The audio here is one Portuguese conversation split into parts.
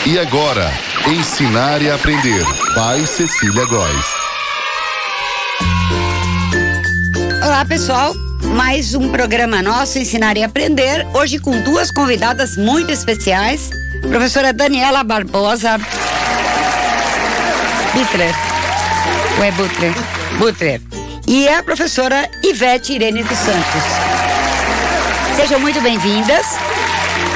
E agora, Ensinar e Aprender, by Cecília Góes. Olá, pessoal. Mais um programa nosso, Ensinar e Aprender. Hoje com duas convidadas muito especiais. Professora Daniela Barbosa Butler. E a professora Ivete Irene dos Santos. Sejam muito bem-vindas.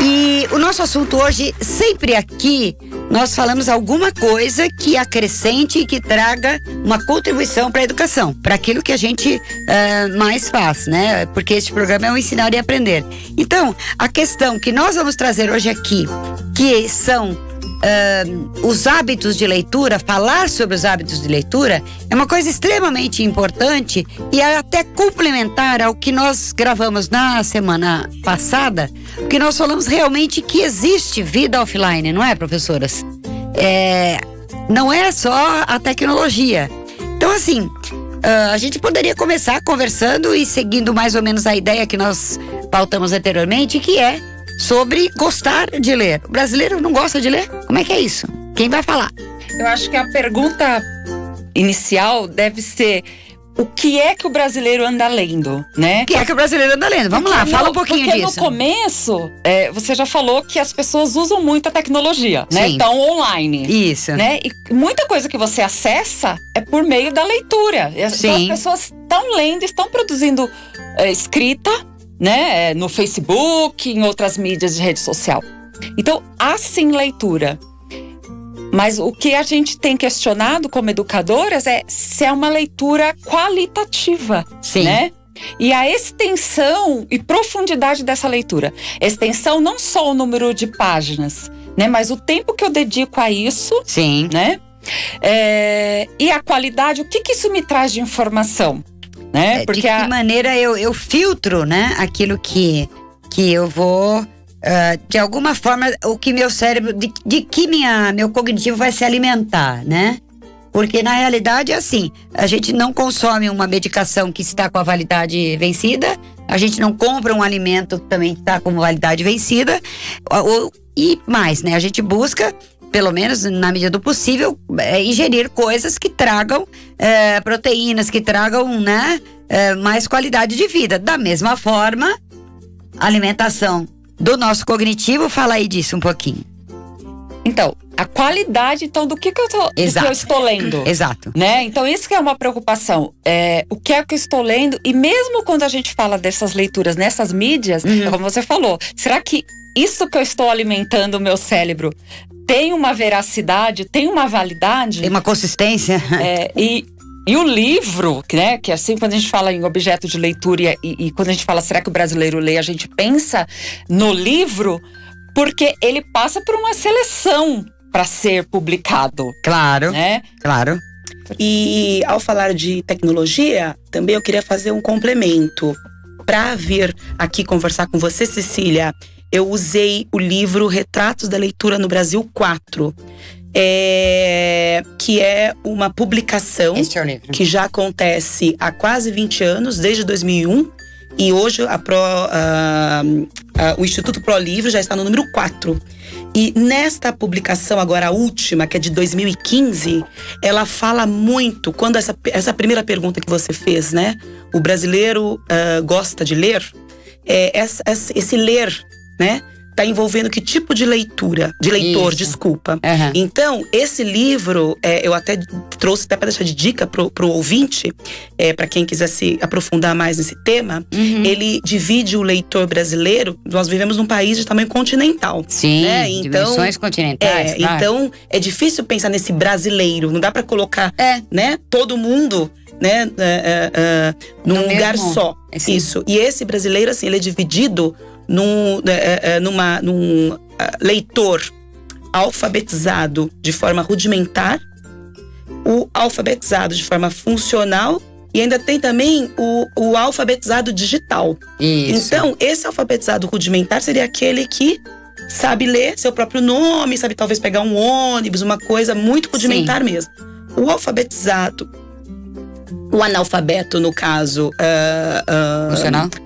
E o nosso assunto hoje, sempre aqui, nós falamos alguma coisa que acrescente e que traga uma contribuição para a educação, para aquilo que a gente mais faz, né? Porque este programa é o Ensinar e Aprender. Então, a questão que nós vamos trazer hoje aqui, que são os hábitos de leitura, falar sobre os hábitos de leitura, é uma coisa extremamente importante e é até complementar ao que nós gravamos na semana passada, porque nós falamos realmente que existe vida offline, não é, professoras? Não é só a tecnologia. Então, assim, a gente poderia começar conversando e seguindo mais ou menos a ideia que nós pautamos anteriormente, que é sobre gostar de ler. O brasileiro não gosta de ler? Como é que é isso? Quem vai falar? Eu acho que a pergunta inicial deve ser: o que é que o brasileiro anda lendo, né? O que é que o brasileiro anda lendo? Vamos lá, fala um pouquinho disso. Porque no começo, você já falou que as pessoas usam muito a tecnologia, né? Sim. Então, online. Isso. Né? E muita coisa que você acessa é por meio da leitura. Então, Sim. as pessoas estão lendo, estão produzindo escrita, né? No Facebook, em outras mídias de rede social. Então, há sim leitura. Mas o que a gente tem questionado como educadoras é se é uma leitura qualitativa, Sim. né? E a extensão e profundidade dessa leitura. Extensão não só o número de páginas, né? Mas o tempo que eu dedico a isso, Sim. né? E a qualidade, o que isso me traz de informação, né? De que maneira eu filtro, né? Aquilo que eu vou... de alguma forma, o que meu cérebro, de que meu cognitivo vai se alimentar, né? Porque na realidade é assim, a gente não consome uma medicação que está com a validade vencida, a gente não compra um alimento também que está com validade vencida, e mais, né? A gente busca, pelo menos na medida do possível, ingerir coisas que tragam proteínas, que tragam, né, mais qualidade de vida. Da mesma forma, a alimentação do nosso cognitivo, fala aí disso um pouquinho. Então, a qualidade do que eu estou lendo. Exato. Né? Então, isso que é uma preocupação. O que é que eu estou lendo? E mesmo quando a gente fala dessas leituras nessas mídias, como você falou, será que isso que eu estou alimentando o meu cérebro tem uma veracidade, tem uma validade? Tem uma consistência? E o livro, né, que assim, quando a gente fala em objeto de leitura e quando a gente fala, será que o brasileiro lê? A gente pensa no livro porque ele passa por uma seleção para ser publicado. Claro, né? Claro. E ao falar de tecnologia, também eu queria fazer um complemento. Para vir aqui conversar com você, Cecília, eu usei o livro Retratos da Leitura no Brasil 4. Que é uma publicação que já acontece há quase 20 anos, desde 2001. E hoje o Instituto Pro Livro já está no número 4. E nesta publicação, agora a última, que é de 2015, ela fala muito, quando essa primeira pergunta que você fez, né? O brasileiro gosta de ler? Esse ler, né? Tá envolvendo que tipo de leitura? De leitor, desculpa. Uhum. Então, esse livro, eu até trouxe até para deixar de dica pro ouvinte, para quem quiser se aprofundar mais nesse tema, ele divide o leitor brasileiro. Nós vivemos num país de tamanho continental. Sim, né? Então, dimensões continentais. Então, é difícil pensar nesse brasileiro. Não dá para colocar, né, todo mundo, né, num lugar só. Isso. E esse brasileiro, assim, ele é dividido num leitor alfabetizado de forma rudimentar, o alfabetizado de forma funcional e ainda tem também o alfabetizado digital. Isso. Então, esse alfabetizado rudimentar seria aquele que sabe ler seu próprio nome, sabe talvez pegar um ônibus, uma coisa muito rudimentar mesmo. O alfabetizado O analfabeto, no caso,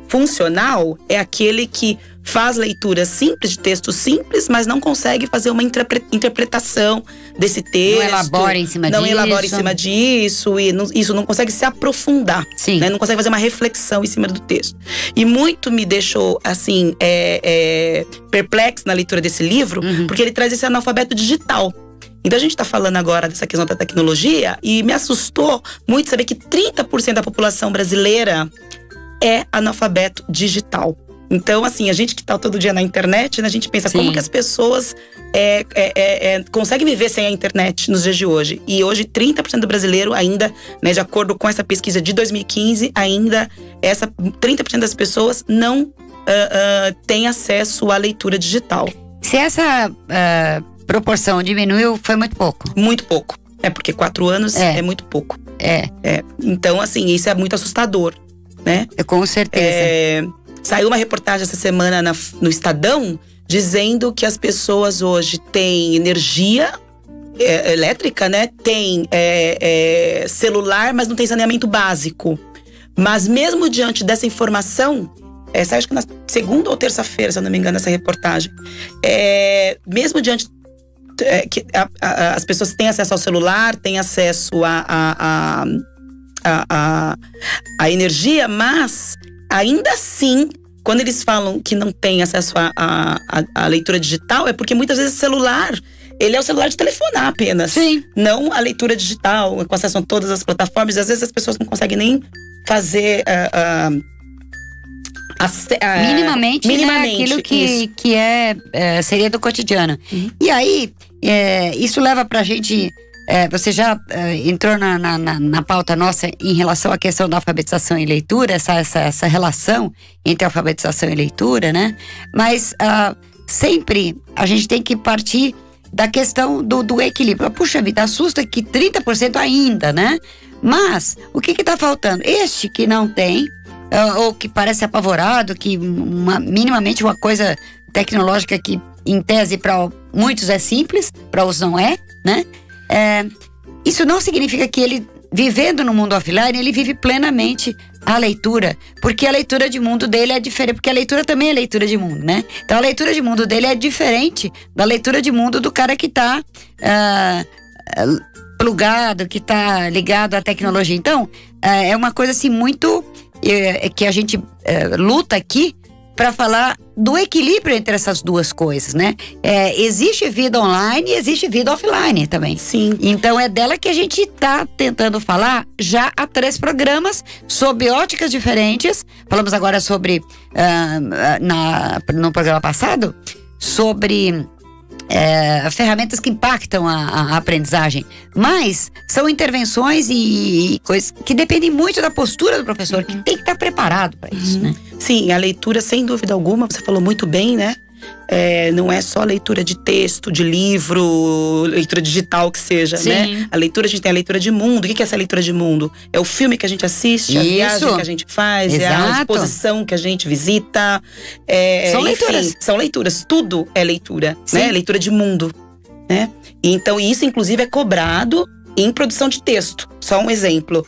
funcional é aquele que faz leitura simples, de texto simples, mas não consegue fazer uma interpretação desse texto. Não elabora em cima disso. Não elabora em cima disso. E isso não consegue se aprofundar. Sim. Né? Não consegue fazer uma reflexão em cima do texto. E muito me deixou, assim, perplexo na leitura desse livro, porque ele traz esse analfabeto digital. Então a gente está falando agora dessa questão da tecnologia e me assustou muito saber que 30% da população brasileira é analfabeto digital. Então, assim, a gente que tá todo dia na internet, né, a gente pensa como que as pessoas conseguem viver sem a internet nos dias de hoje. E hoje 30% do brasileiro ainda, né, de acordo com essa pesquisa de 2015, ainda 30% das pessoas não tem acesso à leitura digital. Se essa proporção diminuiu, foi muito pouco. Muito pouco. Porque 4 anos é muito pouco. Então, assim, isso é muito assustador, né? Com certeza. Saiu uma reportagem essa semana no Estadão dizendo que as pessoas hoje têm energia elétrica, né? Tem celular, mas não tem saneamento básico. Mas mesmo diante dessa informação, acho que na segunda ou terça-feira, se eu não me engano, essa reportagem. Mesmo diante que as pessoas têm acesso ao celular, têm acesso à energia, mas ainda assim, quando eles falam que não tem acesso à leitura digital, é porque muitas vezes o celular, ele é o celular de telefonar apenas. Sim. Não a leitura digital, com acesso a todas as plataformas. Às vezes as pessoas não conseguem nem fazer minimamente, né, aquilo que seria do cotidiano. E aí, isso leva pra gente. Você já entrou na pauta nossa em relação à questão da alfabetização e leitura, essa relação entre alfabetização e leitura, né? Mas sempre a gente tem que partir da questão do equilíbrio. Puxa vida, assusta que 30% ainda, né? Mas o que está faltando? Este que não tem, ou que parece apavorado, que minimamente uma coisa tecnológica que em tese para muitos é simples, para outros não é, né? Isso não significa que ele, vivendo no mundo offline, ele vive plenamente a leitura, porque a leitura de mundo dele é diferente, porque a leitura também é leitura de mundo, né? Então a leitura de mundo dele é diferente da leitura de mundo do cara que está plugado, que está ligado à tecnologia. Então, é uma coisa assim muito que a gente luta aqui para falar do equilíbrio entre essas duas coisas, né? Existe vida online e existe vida offline também. Sim. Então é dela que a gente está tentando falar já há 3 programas, sob óticas diferentes. Falamos agora sobre, no programa passado, sobre ferramentas que impactam a aprendizagem. Mas são intervenções e coisas que dependem muito da postura do professor, que tem que estar preparado para isso, né? Sim, a leitura, sem dúvida alguma, você falou muito bem, né? Não é só leitura de texto, de livro, leitura digital que seja, Sim. né? A leitura, a gente tem a leitura de mundo. O que é essa leitura de mundo? É o filme que a gente assiste, a viagem que a gente faz, Exato. é a exposição que a gente visita. São leituras. Enfim, são leituras, tudo é leitura, Sim. né? Leitura de mundo, né? Então isso, inclusive, é cobrado em produção de texto. Só um exemplo.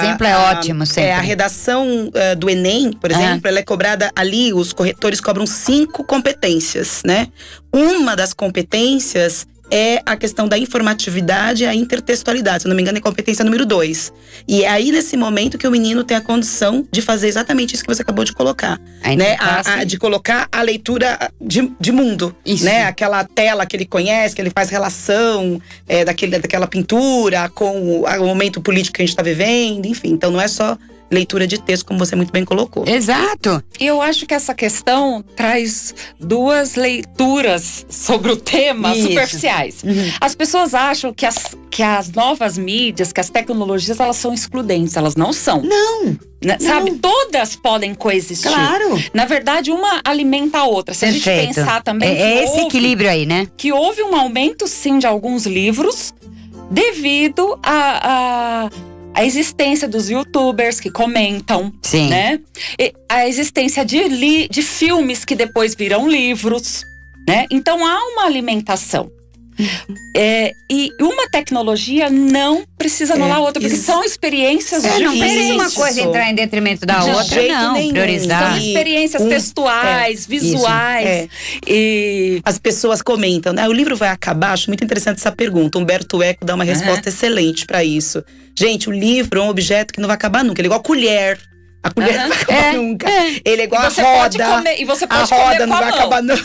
Exemplo é ótimo sempre. A redação do Enem, por exemplo, ela é cobrada ali, os corretores cobram 5 competências, né? Uma das competências é a questão da informatividade e a intertextualidade. Se eu não me engano, é competência número 2. E é aí, nesse momento, que o menino tem a condição de fazer exatamente isso que você acabou de colocar. Né? De colocar a leitura de mundo. Isso. Né? Aquela tela que ele conhece, que ele faz relação daquela pintura com o momento político que a gente está vivendo. Enfim, então não é só leitura de texto, como você muito bem colocou. Exato. E eu acho que essa questão traz 2 leituras sobre o tema superficiais. As pessoas acham que as novas mídias, que as tecnologias, elas são excludentes. Elas não são. Não. Sabe? Todas podem coexistir. Claro. Na verdade, uma alimenta a outra. Se Perfeito. a gente pensar também esse equilíbrio aí, né? Que houve um aumento, sim, de alguns livros devido a existência dos youtubers que comentam, Sim. né? E a existência de filmes que depois viram livros, né? Então há uma alimentação. E uma tecnologia não precisa anular a outra, porque são experiências diferentes. Não precisa uma coisa entrar em detrimento da outra, jeito não. nenhum. Priorizar. São experiências textuais, visuais. E As pessoas comentam, né? O livro vai acabar? Acho muito interessante essa pergunta. Humberto Eco dá uma resposta excelente pra isso. Gente, o livro é um objeto que não vai acabar nunca. Ele é igual a colher. A colher não vai acabar nunca. Ele é igual a roda. E você pode a comer roda com não a vai mão. acabar não.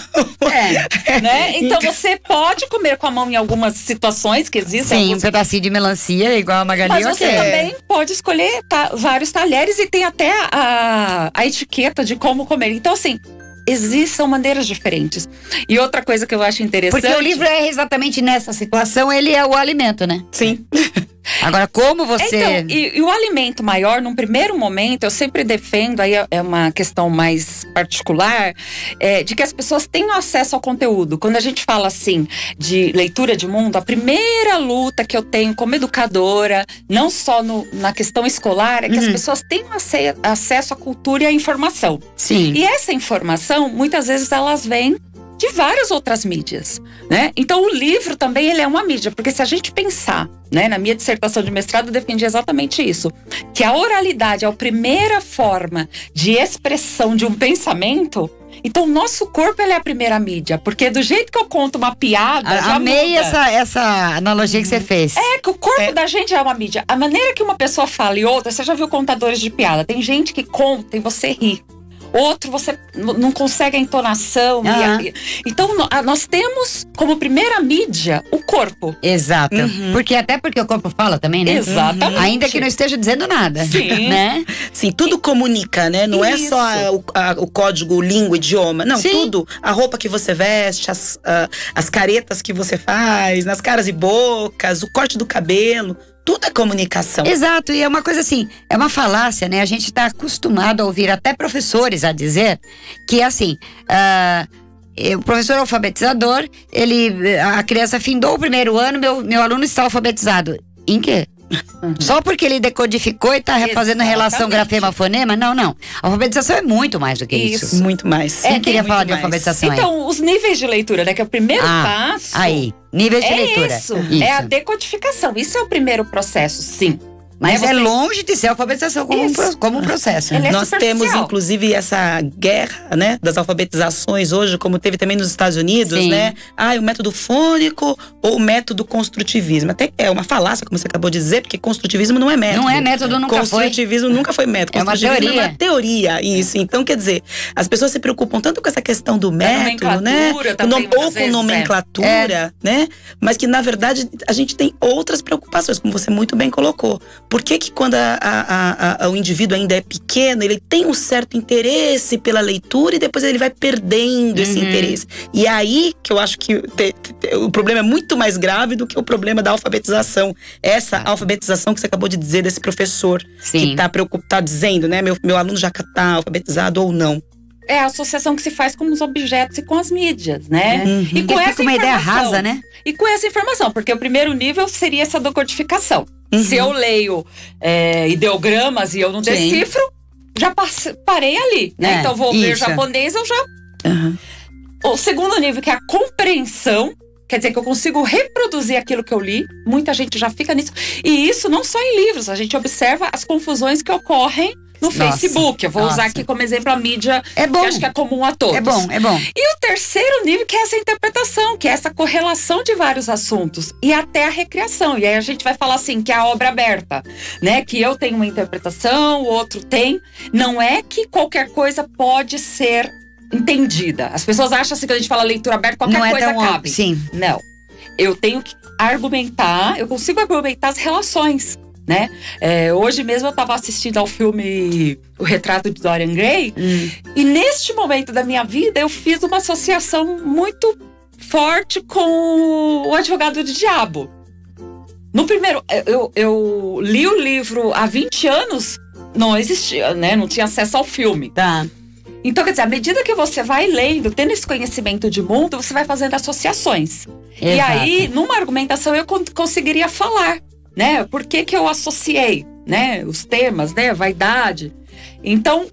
Né? Então você pode comer com a mão em algumas situações que existem. Sim, um pedacinho de melancia igual a Magali. Mas você ok. também pode escolher vários talheres e tem até a etiqueta de como comer. Então, assim, existem maneiras diferentes. E outra coisa que eu acho interessante… Porque o livro é exatamente nessa situação, ele é o alimento, né? Sim. Agora, como você… Então, e o alimento maior, num primeiro momento, eu sempre defendo, aí é uma questão mais particular, de que as pessoas tenham acesso ao conteúdo. Quando a gente fala, assim, de leitura de mundo, a primeira luta que eu tenho como educadora, não só na questão escolar, é que as pessoas tenham acesso à cultura e à informação. Sim. E essa informação, muitas vezes, elas vêm de várias outras mídias, né? Então o livro também ele é uma mídia, porque se a gente pensar, né, na minha dissertação de mestrado eu defendi exatamente isso, que a oralidade é a primeira forma de expressão de um pensamento. Então o nosso corpo ele é a primeira mídia, porque do jeito que eu conto uma piada, já amei muda. essa analogia que você fez. É que o corpo da gente é uma mídia. A maneira que uma pessoa fala e outra, você já viu contadores de piada, tem gente que conta e você ri. Outro, você não consegue a entonação. Então, nós temos como primeira mídia o corpo. Exato. Até porque o corpo fala também, né? Exatamente. Ainda que não esteja dizendo nada. Sim. Né? Sim, tudo comunica, né? Não é só o código, língua, idioma. Não, Sim. tudo. A roupa que você veste, as caretas que você faz, nas caras e bocas, o corte do cabelo. Tudo é comunicação. Exato, e é uma coisa assim, é uma falácia, né? A gente está acostumado a ouvir até professores a dizer que assim, o professor alfabetizador, a criança findou o primeiro ano, meu aluno está alfabetizado. Em quê? Só porque ele decodificou e está refazendo relação grafema-fonema? Não. A alfabetização é muito mais do que isso. Muito mais. Quem queria falar de mais. alfabetização aí? Então, os níveis de leitura, né? Que é o primeiro passo. Aí, níveis de leitura. Isso, é a decodificação. Isso é o primeiro processo, sim. Mas é longe de ser alfabetização como um processo. Ele é Nós temos, superficial. inclusive, essa guerra, né, das alfabetizações hoje, como teve também nos Estados Unidos, Sim. né? O método fônico ou o método construtivismo. Até é uma falácia, como você acabou de dizer, porque construtivismo não é método. Não é método, nunca foi. Construtivismo nunca foi método. É uma Construtivismo teoria. é uma teoria, isso. Então, quer dizer, as pessoas se preocupam tanto com essa questão do método, né? Também, Ou com nomenclatura, né? Mas que, na verdade, a gente tem outras preocupações, como você muito bem colocou. Por que quando o indivíduo ainda é pequeno, ele tem um certo interesse pela leitura e depois ele vai perdendo esse interesse. E é aí que eu acho que o problema é muito mais grave do que o problema da alfabetização. Essa alfabetização que você acabou de dizer desse professor que está preocupado, dizendo, né, meu aluno já está alfabetizado ou não. É a associação que se faz com os objetos e com as mídias, né? E com Fica essa uma ideia informação, rasa, né? E com essa informação, porque o primeiro nível seria essa decodificação. Se eu leio ideogramas e eu não decifro, já parei ali, né? Então vou ver japonês, eu já… O segundo nível, que é a compreensão, quer dizer que eu consigo reproduzir aquilo que eu li. Muita gente já fica nisso. E isso não só em livros, a gente observa as confusões que ocorrem no Facebook. Eu vou usar aqui como exemplo a mídia, que acho que é comum a todos. É bom. E o terceiro nível, que é essa interpretação, que é essa correlação de vários assuntos. E até a recriação. E aí a gente vai falar assim, que é a obra aberta, né? Que eu tenho uma interpretação, o outro tem. Não é que qualquer coisa pode ser entendida. As pessoas acham assim, que a gente fala leitura aberta, qualquer coisa cabe. Sim. Não. Eu tenho que argumentar, eu consigo argumentar as relações, né? Hoje mesmo eu estava assistindo ao filme O Retrato de Dorian Gray, e neste momento da minha vida eu fiz uma associação muito forte com O Advogado do Diabo. No primeiro, eu li o livro há 20 anos, não existia, né? Não tinha acesso ao filme. Tá. Então, quer dizer, à medida que você vai lendo, tendo esse conhecimento de mundo, você vai fazendo associações. Exato. E aí, numa argumentação, eu conseguiria falar, né? Por que eu associei, né? Os temas, né? Vaidade. Então,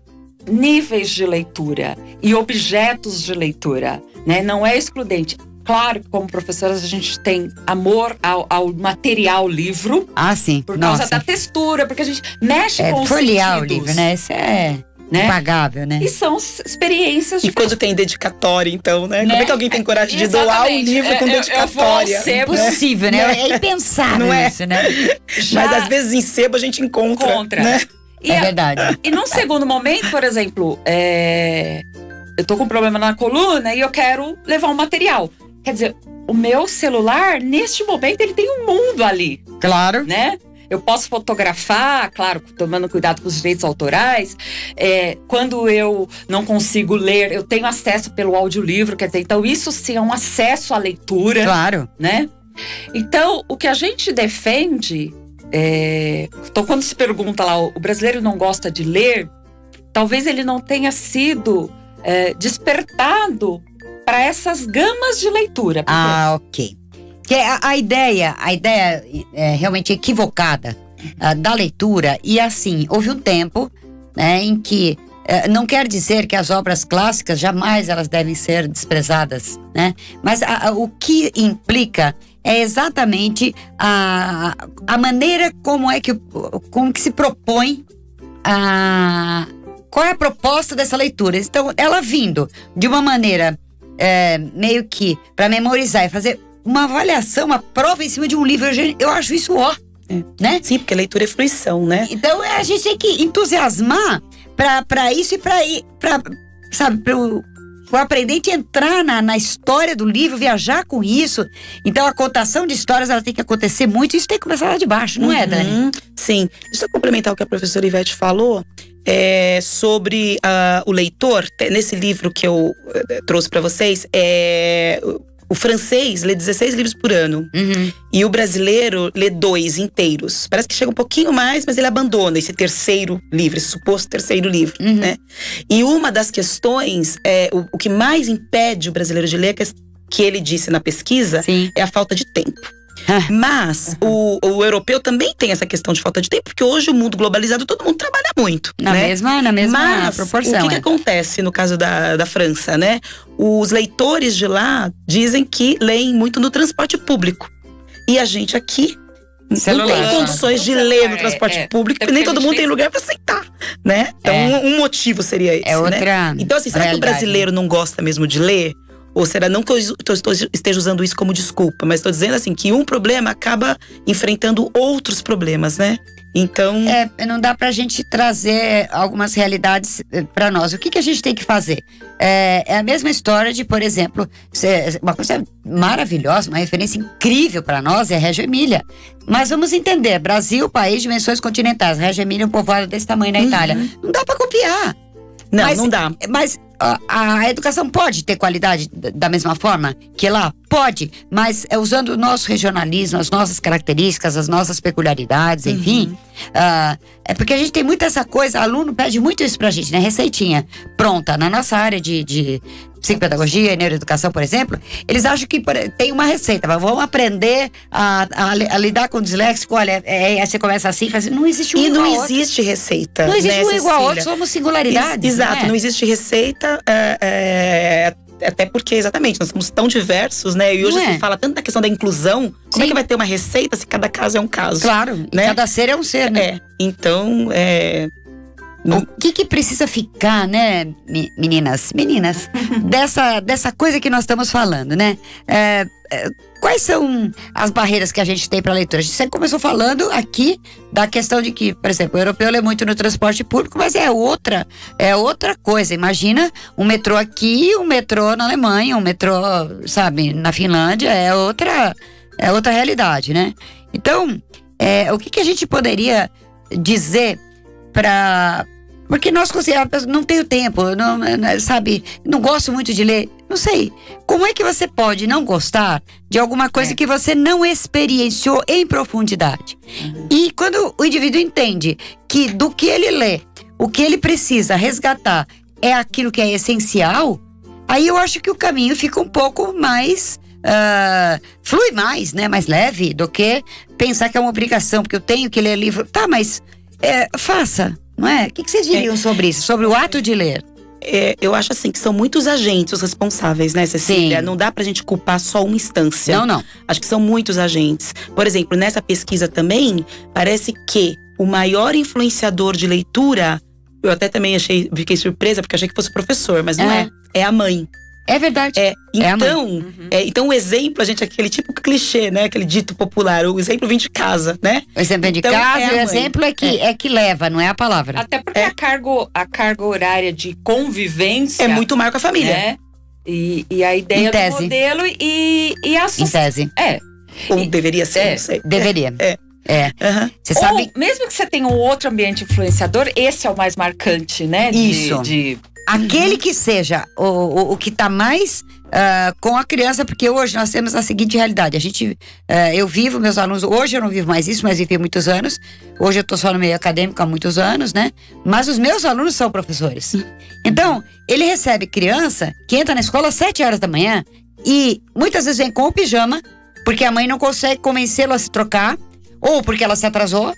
níveis de leitura e objetos de leitura, né? Não é excludente. claro que como professoras a gente tem amor ao material livro. Ah, sim. Por causa da textura, porque a gente mexe com os sentidos. Folhear o livro, né? Isso é impagável, né? E são experiências E quando tem dedicatória, então, né? Como é que alguém tem coragem de doar um Exatamente. livro com dedicatória? É impossível, né? É impensável Não é? isso, né? Mas às vezes em sebo a gente encontra. Né? É verdade. E num segundo momento, por exemplo, eu tô com um problema na coluna e eu quero levar um material. Quer dizer, o meu celular, neste momento, ele tem um mundo ali. Claro. Né? Eu posso fotografar, claro, tomando cuidado com os direitos autorais. Quando eu não consigo ler, eu tenho acesso pelo audiolivro, quer dizer, então isso sim é um acesso à leitura. Claro. Né? Então, o que a gente defende, então quando se pergunta lá, o brasileiro não gosta de ler, talvez ele não tenha sido despertado para essas gamas de leitura. Porque... Ah, ok. Que a ideia é realmente equivocada da leitura. E assim, houve um tempo, né, em que não quer dizer que as obras clássicas jamais elas devem ser desprezadas, né? Mas o que implica é exatamente a maneira como que se propõe qual é a proposta dessa leitura. Então, ela vindo de uma maneira meio que para memorizar e fazer uma avaliação, uma prova em cima de um livro, eu acho isso né? Sim, porque leitura é fruição, né? Então a gente tem que entusiasmar para isso e para o aprendente entrar na história do livro, viajar com isso. Então a contação de histórias ela tem que acontecer muito, isso tem que começar lá de baixo, não é, Dani? Sim. Deixa eu complementar o que a professora Ivete falou. Sobre o leitor. Nesse livro que eu trouxe para vocês, o francês lê 16 livros por ano. E o brasileiro lê 2 inteiros. Parece que chega um pouquinho mais, mas ele abandona esse terceiro livro, esse suposto terceiro livro, né? E uma das questões, o que mais impede o brasileiro de ler, que ele disse na pesquisa, Sim. é a falta de tempo. Mas o europeu também tem essa questão de falta de tempo, porque hoje o mundo globalizado, todo mundo trabalha muito. Na mesma Mas proporção. O que acontece no caso da França, né? Os leitores de lá dizem que leem muito no transporte público. E a gente aqui não tem condições de ler no transporte público, porque nem todo mundo tem lugar para sentar, né? Então um motivo seria esse, né? Então assim, será que o brasileiro não gosta mesmo de ler? Ou será, não que eu esteja usando isso como desculpa, mas estou dizendo assim, que um problema acaba enfrentando outros problemas, né? Então… não dá pra gente trazer algumas realidades pra nós. O que a gente tem que fazer? É a mesma história de, por exemplo, uma coisa maravilhosa, uma referência incrível pra nós é a Reggio Emília. Mas vamos entender, Brasil, país de dimensões continentais, Reggio Emília é um povoado desse tamanho na Itália. Não dá pra copiar. Não dá. Mas a educação pode ter qualidade da mesma forma que lá? Pode, mas usando o nosso regionalismo, as nossas características, as nossas peculiaridades, enfim. É porque a gente tem muito essa coisa, aluno pede muito isso pra gente, né? Receitinha pronta. Na nossa área de psicopedagogia e neuroeducação, por exemplo, eles acham que tem uma receita, mas vamos aprender a lidar com o disléxico. Olha, você começa assim, faz, não existe um igual a outro. E não existe receita. Não existe né, um igual a outro, Cecília? somos singularidades. Exato, né? não existe receita. Até porque, exatamente, nós somos tão diversos, né? E hoje se fala tanto da questão da inclusão. Como é que vai ter uma receita se cada caso é um caso? Claro, né? Cada ser é um ser, né? Então, O que precisa ficar, né, meninas, dessa coisa que nós estamos falando, né? Quais são as barreiras que a gente tem para a leitura? A gente sempre começou falando aqui da questão de que, por exemplo, o europeu lê muito no transporte público, mas é outra coisa. Imagina um metrô aqui, um metrô na Alemanha, um metrô, sabe, na Finlândia, é outra realidade, né? Então, o que a gente poderia dizer para… Porque nós consideramos, não tenho tempo, não gosto muito de ler. Não sei, como é que você pode não gostar de alguma coisa que você não experienciou em profundidade? E quando o indivíduo entende que do que ele lê, o que ele precisa resgatar é aquilo que é essencial, aí eu acho que o caminho fica um pouco mais… flui mais, né? Mais leve do que pensar que é uma obrigação, porque eu tenho que ler livro. Tá, mas faça. Não é? O que vocês diriam sobre isso? Sobre o ato de ler? eu acho assim que são muitos agentes os responsáveis, né, Cecília? Sim. Não dá pra gente culpar só uma instância. Não. Acho que são muitos agentes. Por exemplo, nessa pesquisa também, parece que o maior influenciador de leitura, eu até também fiquei surpresa, porque achei que fosse o professor, mas não é. É a mãe. É verdade. Então o exemplo, aquele tipo clichê, né? Aquele dito popular, o exemplo vem de casa, né? O exemplo de Então, casa, é o a exemplo é que leva, não é a palavra. Até porque a carga horária de convivência é muito maior com a família. Né? E a ideia do modelo e a Em tese. Ou deveria ser, não sei. Deveria. Uhum. Você sabe. Ou, mesmo que você tenha um outro ambiente influenciador, esse é o mais marcante, né? Isso. Aquele que seja o que está mais com a criança, porque hoje nós temos a seguinte realidade. Eu vivo, meus alunos, hoje eu não vivo mais isso, mas vivi muitos anos. Hoje eu estou só no meio acadêmico há muitos anos, né? Mas os meus alunos são professores. Então, ele recebe criança que entra na escola às 7 horas da manhã e muitas vezes vem com o pijama, porque a mãe não consegue convencê-lo a se trocar, ou porque ela se atrasou,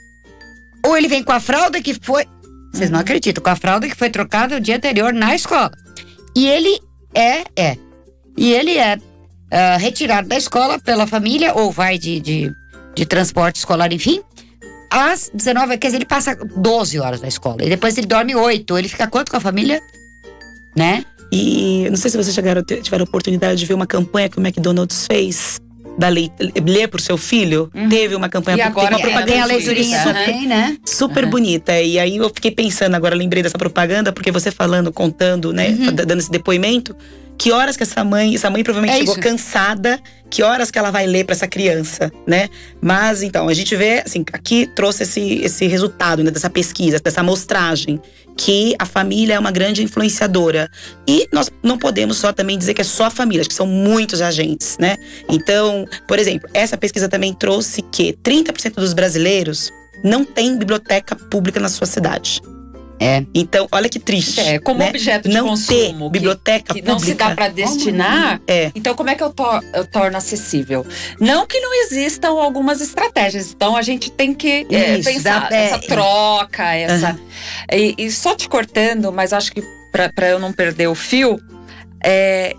ou ele vem com a fralda que foi... Vocês não acreditam, com a fralda que foi trocada o dia anterior na escola. E ele é retirado da escola pela família, ou vai de transporte escolar, enfim, às 19, quer dizer, ele passa 12 horas na escola. E depois ele dorme 8. Ele fica quanto com a família? Né? E não sei se vocês tiveram a oportunidade de ver uma campanha que o McDonald's fez. Ler pro seu filho, teve uma campanha, e agora uma propaganda tem a leiturinha também, né? Super bonita. E aí eu fiquei pensando, agora lembrei dessa propaganda, porque você falando, contando, né, dando esse depoimento, que horas que essa mãe provavelmente chegou cansada, que horas que ela vai ler pra essa criança, né? Mas então, a gente vê, assim, aqui trouxe esse resultado, né, dessa pesquisa, dessa amostragem, que a família é uma grande influenciadora. E nós não podemos só também dizer que é só a família, acho que são muitos agentes, né? Então, por exemplo, essa pesquisa também trouxe que 30% dos brasileiros não tem biblioteca pública na sua cidade. Então, olha que triste. Como né? objeto de não consumo. Ter biblioteca que pública. não se dá para destinar. Então, como é que eu torno acessível? Não que não existam algumas estratégias. Então, a gente tem que pensar essa troca, E só te cortando, mas acho que para eu não perder o fio,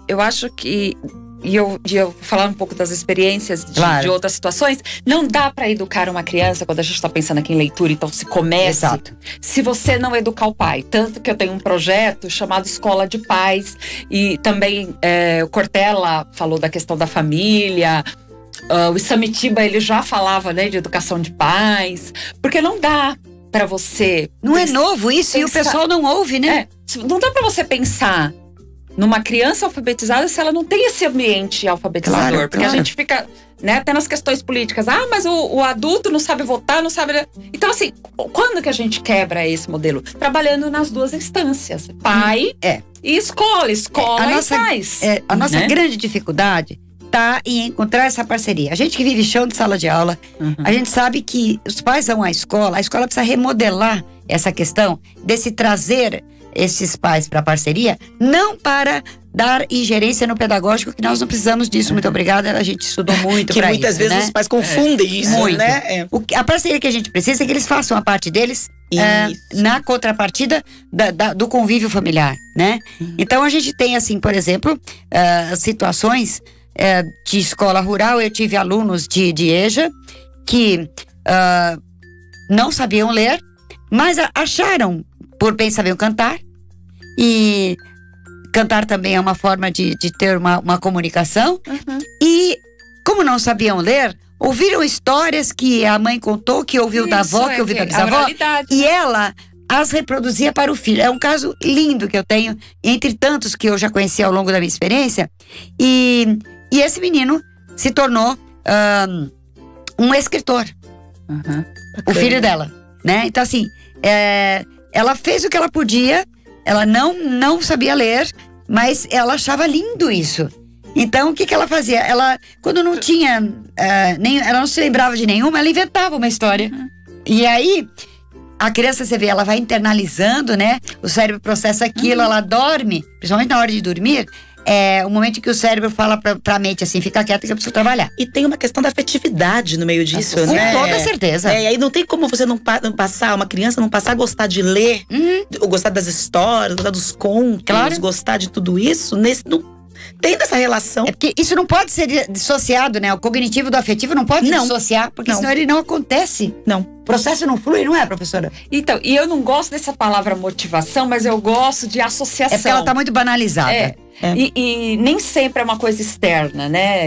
eu acho que. E eu falar um pouco das experiências de outras situações. Não dá para educar uma criança quando a gente está pensando aqui em leitura, então se comece. Exato. Se você não educar o pai. Tanto que eu tenho um projeto chamado Escola de Pais. E também o Cortella falou da questão da família. O Isamitiba, ele já falava, né, de educação de pais. Porque não dá para você... Não é novo isso, e o pessoal não ouve, né? Não dá para você pensar numa criança alfabetizada se ela não tem esse ambiente alfabetizador. Porque a gente fica, né, até nas questões políticas. Mas o adulto não sabe votar, não sabe... Então, assim, quando que a gente quebra esse modelo? Trabalhando nas duas instâncias. Pai e escola. Escola e pais. A nossa grande dificuldade tá em encontrar essa parceria. A gente que vive chão de sala de aula, a gente sabe que os pais vão à escola, a escola precisa remodelar essa questão desse trazer esses pais para a parceria, não para dar ingerência no pedagógico, que nós não precisamos disso. Muito obrigada, a gente estudou muito para isso. Que muitas vezes os pais confundem isso, muito. Né? A parceria que a gente precisa é que eles façam a parte deles na contrapartida do convívio familiar, né? Então a gente tem, assim, por exemplo, situações de escola rural. Eu tive alunos de EJA que não sabiam ler, mas acharam, por bem sabiam cantar, e cantar também é uma forma de ter uma comunicação. E como não sabiam ler, ouviram histórias que a mãe contou, que ouviu da avó, que ouviu da bisavó, e ela as reproduzia para o filho. É um caso lindo que eu tenho, entre tantos que eu já conheci ao longo da minha experiência. E esse menino se tornou um escritor. O filho dela, né? Então, assim, ela fez o que ela podia. Ela não sabia ler, mas ela achava lindo isso. Então, o que ela fazia? Ela, quando não tinha, ela não se lembrava de nenhuma, ela inventava uma história. E aí, a criança, você vê, ela vai internalizando, né? O cérebro processa aquilo, ela dorme, principalmente na hora de dormir, é o momento em que o cérebro fala pra mente assim, fica quieto que eu preciso trabalhar. E tem uma questão da afetividade no meio disso, Com né? toda certeza. E aí não tem como você não passar, uma criança não passar a gostar de ler, ou gostar das histórias, gostar dos contos, Claro. gostar de tudo isso, tendo essa relação. É porque isso não pode ser dissociado, né? O cognitivo do afetivo não pode Não. dissociar, porque Não. senão ele não acontece. Não. O processo não flui, não é, professora? Então, e eu não gosto dessa palavra motivação, mas eu gosto de associação. É porque ela tá muito banalizada. É. E nem sempre é uma coisa externa, né?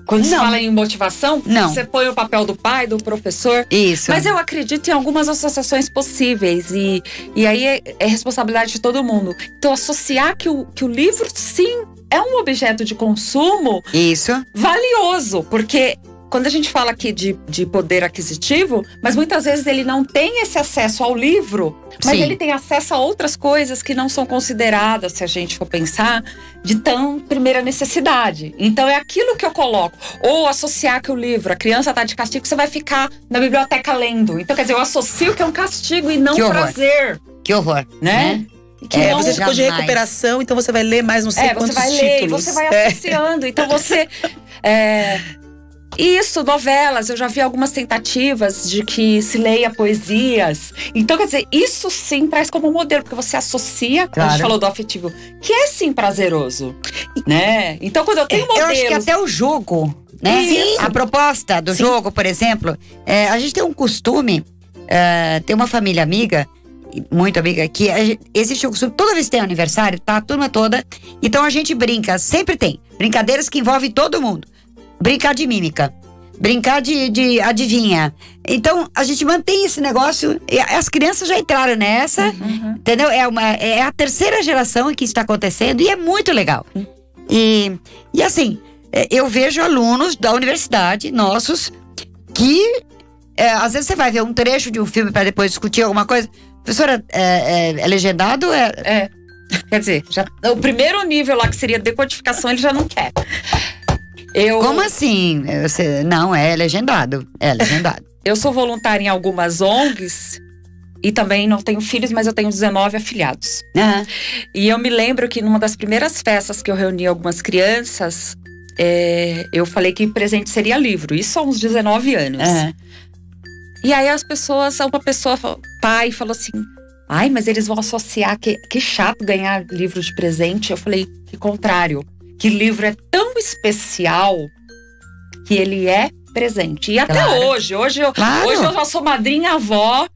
Quando se Não. fala em motivação, Não. você põe o papel do pai, do professor. Isso. Mas eu acredito em algumas associações possíveis. E aí é responsabilidade de todo mundo. Então, associar que o livro, sim, é um objeto de consumo Isso. valioso. Porque quando a gente fala aqui de poder aquisitivo, mas muitas vezes ele não tem esse acesso ao livro, mas Sim. ele tem acesso a outras coisas que não são consideradas, se a gente for pensar, de tão primeira necessidade. Então é aquilo que eu coloco. Ou associar que o livro, a criança tá de castigo, você vai ficar na biblioteca lendo. Então, quer dizer, eu associo que é um castigo e não Que horror. prazer, Que horror. né? Que É, não- você ficou de jamais. recuperação, então você vai ler mais não sei você quantos vai ler, e títulos. você vai associando. Então você. Isso, novelas. Eu já vi algumas tentativas de que se leia poesias. Então, quer dizer, isso sim traz como modelo, porque você associa, Claro. a gente falou do afetivo, que é sim prazeroso, né? Então, quando eu tenho Eu modelos. acho que até o jogo, né? Sim. A proposta do jogo, por exemplo, a gente tem um costume, tem uma família amiga, muito amiga, que existe um costume, toda vez que tem aniversário, tá a turma toda, então a gente brinca, sempre tem, brincadeiras que envolvem todo mundo. Brincar de mímica, brincar de adivinha. Então, a gente mantém esse negócio, e as crianças já entraram nessa, entendeu? É a terceira geração em que isso está acontecendo e é muito legal. E assim, eu vejo alunos da universidade, nossos, que às vezes você vai ver um trecho de um filme para depois discutir alguma coisa. Professora, é legendado? Quer dizer, o primeiro nível lá, que seria decodificação, ele já não quer. Como assim? Não, é legendado. É legendado. Eu sou voluntária em algumas ONGs e também não tenho filhos, mas eu tenho 19 afiliados. Aham. E eu me lembro que numa das primeiras festas que eu reuni algumas crianças, eu falei que presente seria livro. Isso há uns 19 anos. Aham. E aí uma pessoa, pai, falou assim: ai, mas eles vão associar, que chato ganhar livro de presente. Eu falei, que contrário. Que livro é tão especial que ele é presente. E até Claro. hoje eu já sou madrinha-avó.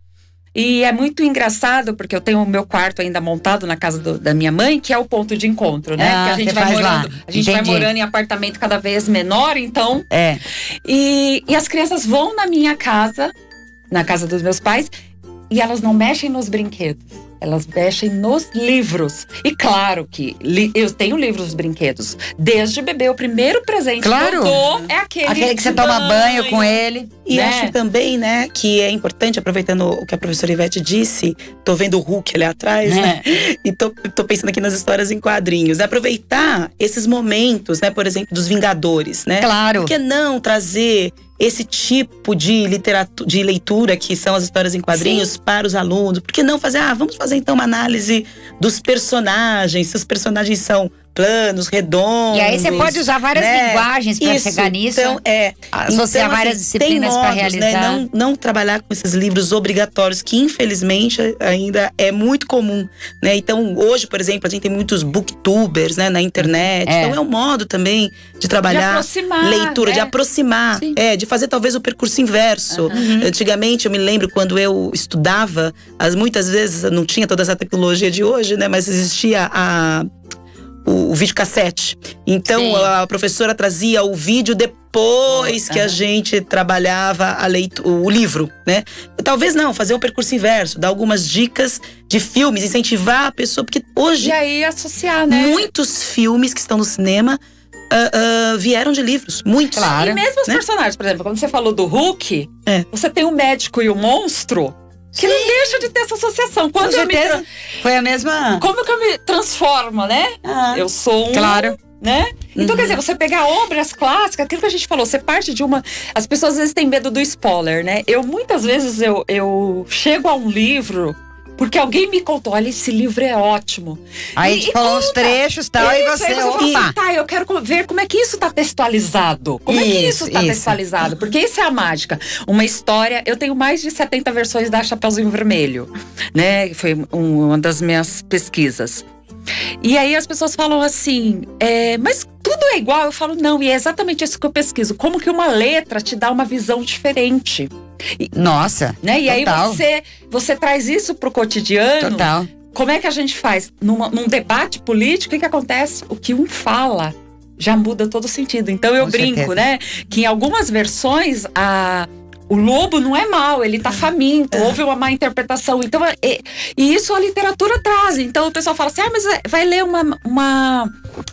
E é muito engraçado, porque eu tenho o meu quarto ainda montado na casa da minha mãe, que é o ponto de encontro, né? Ah, que a gente você vai faz morando, lá. a gente vai Entendi. morando em apartamento cada vez menor, então. É. E as crianças vão na minha casa, na casa dos meus pais, e elas não mexem nos brinquedos. Elas mexem nos livros. E claro que eu tenho livros dos brinquedos. Desde bebê, o primeiro presente Claro. que eu dou é aquele Aquele que você de toma banho com ele. E né? acho também, né, que é importante, aproveitando o que a professora Ivete disse, tô vendo o Hulk ali atrás, né? E tô pensando aqui nas histórias em quadrinhos. Aproveitar esses momentos, né, por exemplo, dos Vingadores, né? Claro. Por que não trazer esse tipo de literatura, de leitura que são as histórias em quadrinhos para os alunos? Por que não fazer, vamos fazer então uma análise dos personagens, se os personagens são planos, redondos. E aí você pode usar várias né? linguagens para chegar nisso. Então, associar então, várias disciplinas tem para modos, realizar. né? Não trabalhar com esses livros obrigatórios, que infelizmente ainda é muito comum, né? Então, hoje, por exemplo, a gente tem muitos booktubers, né, na internet. Então, é um modo também de trabalhar De aproximar, leitura, né? de aproximar, Sim. de fazer talvez o percurso inverso. Antigamente, eu me lembro quando eu estudava, muitas vezes não tinha toda essa tecnologia de hoje, né? Mas existia o videocassete. Então, Sim. a professora trazia o vídeo depois que a gente trabalhava o livro, né? Talvez não, fazer um percurso inverso, dar algumas dicas de filmes, incentivar a pessoa, porque hoje E aí associar, né? muitos filmes que estão no cinema vieram de livros, muitos. Claro. E mesmo os né? personagens, por exemplo, quando você falou do Hulk, É. você tem o médico e o monstro, que não deixa de ter essa associação. Com Quando eu me certeza. Foi a mesma. Como que eu me transformo, né? Eu sou um… Claro. Né? Então, quer dizer, você pegar obras clássicas, aquilo que a gente falou, você parte de uma… As pessoas às vezes têm medo do spoiler, né? Muitas vezes, eu chego a um livro Porque alguém me contou, olha, esse livro é ótimo. Aí a gente falou os trechos e tal, e você, aí fala assim, opa. tá, eu quero ver como é que isso tá textualizado. Como é que isso tá textualizado? Porque isso é a mágica. Uma história, eu tenho mais de 70 versões da Chapeuzinho Vermelho, né? Foi uma das minhas pesquisas. E aí as pessoas falam assim, mas tudo é igual? Eu falo, não, e é exatamente isso que eu pesquiso. Como que uma letra te dá uma visão diferente. Nossa, né? E total. aí você traz isso pro cotidiano. Total. Como é que a gente faz? Num debate político, o que acontece? O que um fala já muda todo o sentido. Então eu brinco, certeza. né? Que em algumas versões o lobo não é mau, ele tá faminto, houve uma má interpretação. Então, e isso a literatura traz. Então o pessoal fala assim, mas vai ler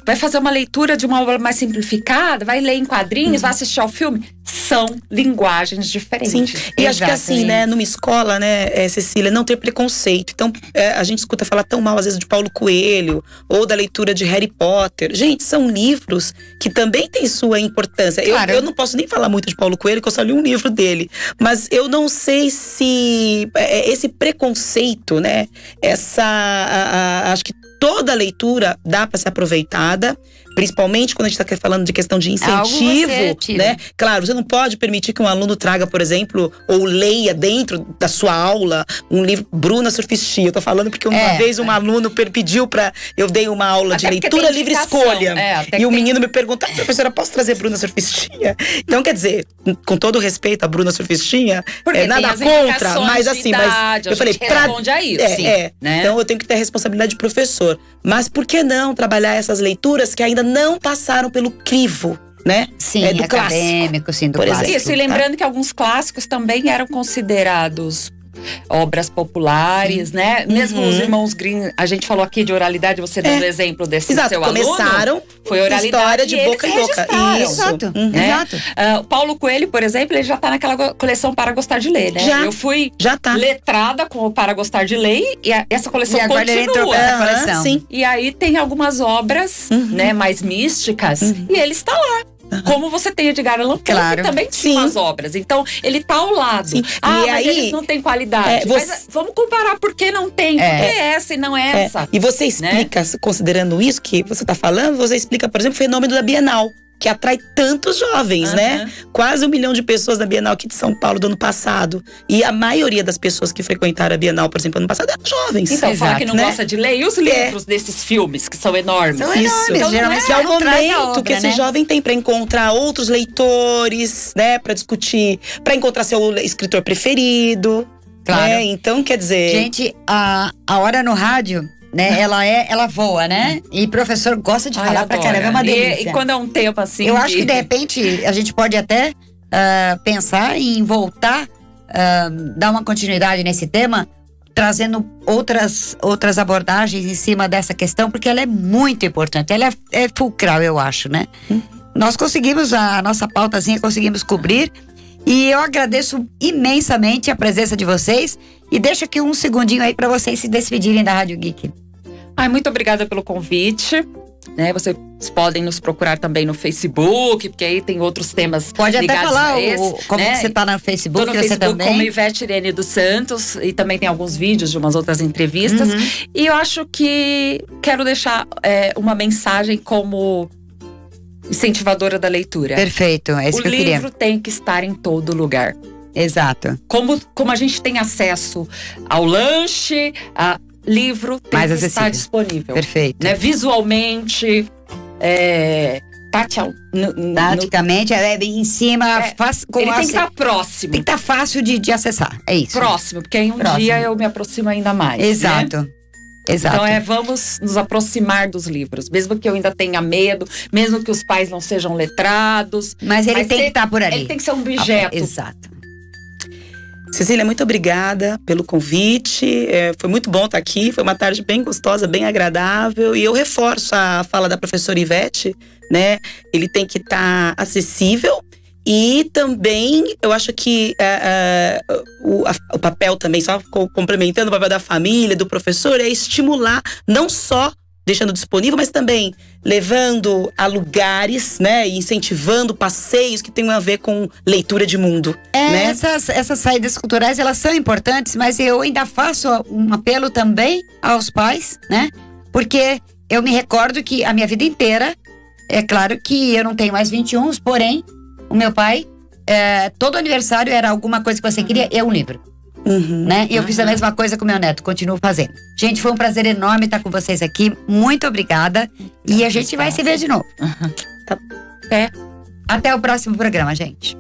vai fazer uma leitura de uma obra mais simplificada, vai ler em quadrinhos, vai assistir ao filme. São linguagens diferentes. Sim, e acho que assim, né, numa escola, né, Cecília, não ter preconceito. Então, a gente escuta falar tão mal, às vezes, de Paulo Coelho, ou da leitura de Harry Potter. Gente, são livros que também têm sua importância. Claro. Eu não posso nem falar muito de Paulo Coelho, porque eu só li um livro dele. Mas eu não sei se esse preconceito, né, acho que toda leitura dá para ser aproveitada, principalmente quando a gente está falando de questão de incentivo, né? Claro, você não pode permitir que um aluno traga, por exemplo, ou leia dentro da sua aula um livro. Bruna Surfistinha, eu tô falando porque uma vez um aluno pediu para eu dei uma aula de leitura livre escolha, e o menino me perguntou, professora, posso trazer Bruna Surfistinha? Então, quer dizer, com todo respeito a Bruna Surfistinha, nada contra, mas assim, mas eu falei, responde a isso, né? Então eu tenho que ter a responsabilidade de professor. Mas por que não trabalhar essas leituras que ainda não passaram pelo crivo, né? Sim, do acadêmico, sim, do por clássico. exemplo. Isso, e lembrando que alguns clássicos também eram considerados obras populares, né? Mesmo os irmãos Grimm, a gente falou aqui de oralidade, você dando exemplo desse seu aluno. Começaram foi oralidade história de boca em boca. Exato, né? exato. O Paulo Coelho, por exemplo, ele já tá naquela coleção Para Gostar de Ler, né? Eu fui letrada com o Para Gostar de Ler e essa coleção continua. Coleção. Sim. E aí tem algumas obras, né, mais místicas, e ele está lá. Como você tem Edgar Allan Poe, que também tinha umas obras. Então, ele tá ao lado. Sim. Mas aí, eles não têm qualidade. Mas vamos comparar por que não tem. Por que essa e não essa? E você explica, considerando isso que você tá falando, você explica, por exemplo, o fenômeno da Bienal, que atrai tantos jovens, né? Quase 1 milhão de pessoas na Bienal aqui de São Paulo do ano passado. E a maioria das pessoas que frequentaram a Bienal, por exemplo, ano passado, eram jovens. Então, fala que não gosta de ler. E os livros desses filmes, que são enormes? São enormes. Então, geralmente é o momento obra, que esse jovem tem para encontrar outros leitores, né? Para discutir, para encontrar seu escritor preferido. Claro. Né? Então, quer dizer… Gente, a hora no rádio… Né? Ela voa, né? E professor gosta de falar pra caramba, é uma delícia. E quando é um tempo assim… Eu acho que de repente a gente pode até pensar em voltar, dar uma continuidade nesse tema, trazendo outras abordagens em cima dessa questão, porque ela é muito importante, ela é fulcral, eu acho, né? Nós conseguimos, a nossa pautazinha, conseguimos cobrir. E eu agradeço imensamente a presença de vocês e deixo aqui um segundinho aí para vocês se despedirem da Rádio Geek. Muito obrigada pelo convite. Né, vocês podem nos procurar também no Facebook, porque aí tem outros temas Pode ligados até falar a esse, como né? que você tá no Facebook, Tô no você Facebook também. como Ivete Irene dos Santos, e também tem alguns vídeos de umas outras entrevistas. E eu acho que quero deixar uma mensagem como incentivadora da leitura. Perfeito, é isso que eu queria. O livro tem que estar em todo lugar. Exato. Como a gente tem acesso ao lanche, livro tem mais que acessível. estar disponível. Perfeito. Né? Visualmente, taticamente, em cima. Ele tem que estar próximo. Tem que estar fácil de acessar, é isso. Próximo, porque aí dia eu me aproximo ainda mais. Exato. Né? Exato. Então vamos nos aproximar dos livros, mesmo que eu ainda tenha medo, mesmo que os pais não sejam letrados. Mas ele tem que estar por ali. Ele tem que ser um objeto. Exato. Cecília, muito obrigada pelo convite. Foi muito bom estar aqui. Foi uma tarde bem gostosa, bem agradável. E eu reforço a fala da professora Ivete, né? Ele tem que estar acessível. E também, eu acho que o papel também, só complementando o papel da família, do professor, é estimular não só deixando disponível, mas também levando a lugares, né? E incentivando passeios que tenham a ver com leitura de mundo, né? Essas saídas culturais, elas são importantes, mas eu ainda faço um apelo também aos pais, né? Porque eu me recordo que a minha vida inteira, é claro que eu não tenho mais 21, porém, o meu pai, todo aniversário era alguma coisa que você queria, um livro. Né? E eu fiz a mesma coisa com meu neto, continuo fazendo. Gente, foi um prazer enorme estar com vocês aqui. Muito obrigada. E a gente vai se ver de novo. Tá. Até o próximo programa, gente.